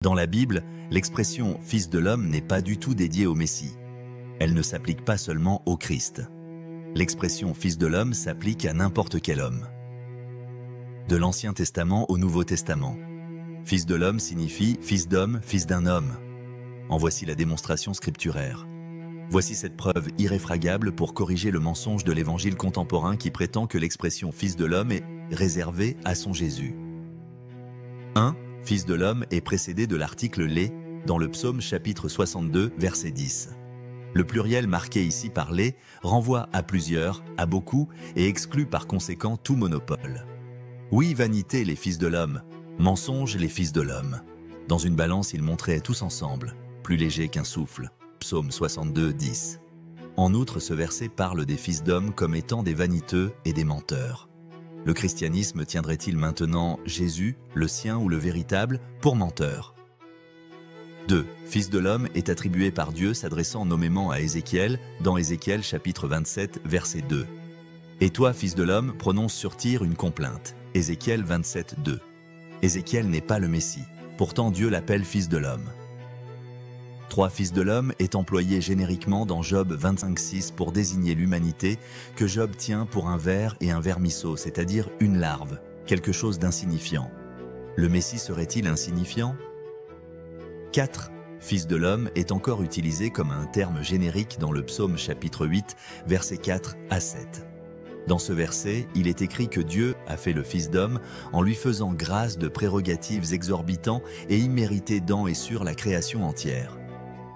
Dans la Bible, l'expression « Fils de l'homme » n'est pas du tout dédiée au Messie. Elle ne s'applique pas seulement au Christ. L'expression « Fils de l'homme » s'applique à n'importe quel homme. De l'Ancien Testament au Nouveau Testament. Fils de l'homme signifie fils d'homme, fils d'un homme. En voici la démonstration scripturaire. Voici cette preuve irréfragable pour corriger le mensonge de l'évangile contemporain qui prétend que l'expression « Fils de l'homme » est réservée à son Jésus. 1. Fils de l'homme est précédé de l'article « les » dans le psaume chapitre 62, verset 10. Le pluriel marqué ici par « les » renvoie à plusieurs, à beaucoup, et exclut par conséquent tout monopole. Oui, vanité les fils de l'homme, mensonge les fils de l'homme. Dans une balance, ils montraient tous ensemble, plus léger qu'un souffle. Psaume 62, 10. En outre, ce verset parle des fils d'hommes comme étant des vaniteux et des menteurs. Le christianisme tiendrait-il maintenant Jésus, le sien ou le véritable, pour menteur? 2. Fils de l'homme est attribué par Dieu s'adressant nommément à Ézéchiel, dans Ézéchiel chapitre 27, verset 2. Et toi, fils de l'homme, prononce sur Tyr une complainte. Ézéchiel 27, 2. Ézéchiel n'est pas le Messie, pourtant Dieu l'appelle fils de l'homme. 3. Fils de l'homme est employé génériquement dans Job 25,6 pour désigner l'humanité que Job tient pour un ver et un vermisseau, c'est-à-dire une larve, quelque chose d'insignifiant. Le Messie serait-il insignifiant? 4. Fils de l'homme est encore utilisé comme un terme générique dans le psaume chapitre 8, versets 4 à 7. Dans ce verset, il est écrit que Dieu a fait le Fils d'homme en lui faisant grâce de prérogatives exorbitantes et imméritées dans et sur la création entière.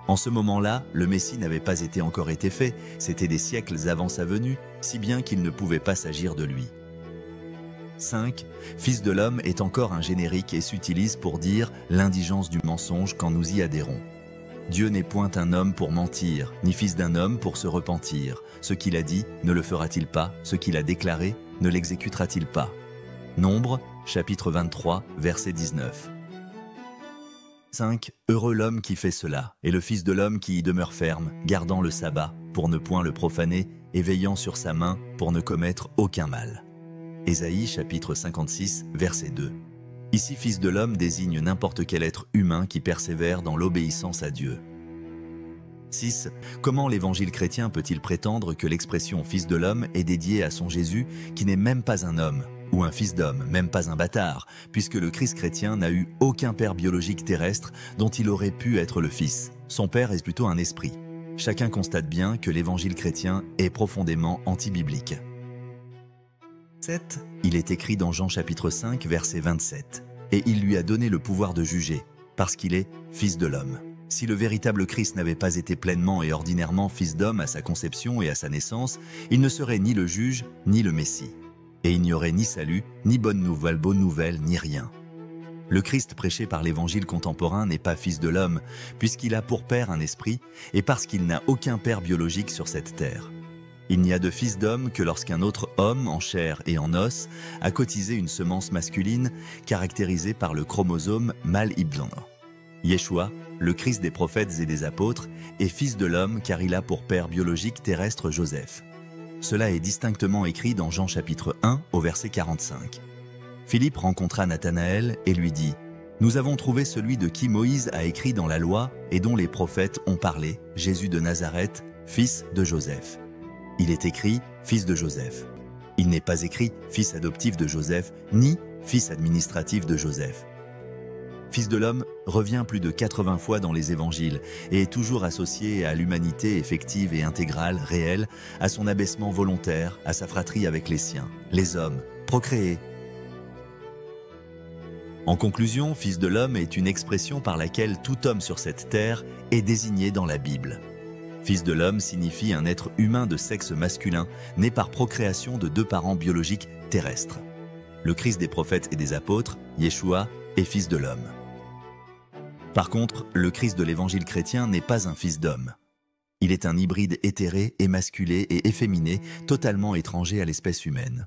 En ce moment-là, le Messie n'avait pas encore été fait, c'était des siècles avant sa venue, si bien qu'il ne pouvait pas s'agir de lui. 5. Fils de l'homme est encore un générique et s'utilise pour dire l'indigence du mensonge quand nous y adhérons. Dieu n'est point un homme pour mentir, ni fils d'un homme pour se repentir. Ce qu'il a dit, ne le fera-t-il pas? Ce qu'il a déclaré, ne l'exécutera-t-il pas? Nombre, chapitre 23, verset 19. 5. Heureux l'homme qui fait cela, et le Fils de l'homme qui y demeure ferme, gardant le sabbat, pour ne point le profaner, et veillant sur sa main, pour ne commettre aucun mal. Ésaïe, chapitre 56, verset 2. Ici, Fils de l'homme désigne n'importe quel être humain qui persévère dans l'obéissance à Dieu. 6. Comment l'évangile chrétien peut-il prétendre que l'expression « Fils de l'homme » est dédiée à son Jésus, qui n'est même pas un homme, ou un fils d'homme, même pas un bâtard, puisque le Christ chrétien n'a eu aucun père biologique terrestre dont il aurait pu être le fils. Son père est plutôt un esprit. Chacun constate bien que l'évangile chrétien est profondément anti-biblique. 7. Il est écrit dans Jean chapitre 5, verset 27. « Et il lui a donné le pouvoir de juger, parce qu'il est fils de l'homme. » Si le véritable Christ n'avait pas été pleinement et ordinairement fils d'homme à sa conception et à sa naissance, il ne serait ni le juge, ni le Messie. Et il n'y aurait ni salut, ni bonne nouvelle, ni rien. Le Christ prêché par l'évangile contemporain n'est pas fils de l'homme, puisqu'il a pour père un esprit, et parce qu'il n'a aucun père biologique sur cette terre. Il n'y a de fils d'homme que lorsqu'un autre homme, en chair et en os, a cotisé une semence masculine, caractérisée par le chromosome mâle Ibn. Yeshua, le Christ des prophètes et des apôtres, est fils de l'homme car il a pour père biologique terrestre Joseph. Cela est distinctement écrit dans Jean chapitre 1 au verset 45. Philippe rencontra Nathanaël et lui dit « Nous avons trouvé celui de qui Moïse a écrit dans la loi et dont les prophètes ont parlé, Jésus de Nazareth, fils de Joseph. » Il est écrit « fils de Joseph ». Il n'est pas écrit « fils adoptif de Joseph » ni « fils administratif de Joseph ». Fils de l'homme revient plus de 80 fois dans les évangiles et est toujours associé à l'humanité effective et intégrale, réelle, à son abaissement volontaire, à sa fratrie avec les siens, les hommes, procréés. En conclusion, Fils de l'homme est une expression par laquelle tout homme sur cette terre est désigné dans la Bible. Fils de l'homme signifie un être humain de sexe masculin, né par procréation de deux parents biologiques terrestres. Le Christ des prophètes et des apôtres, Yeshua, est fils de l'homme. Par contre, le Christ de l'évangile chrétien n'est pas un fils d'homme. Il est un hybride éthéré, émasculé et efféminé, totalement étranger à l'espèce humaine.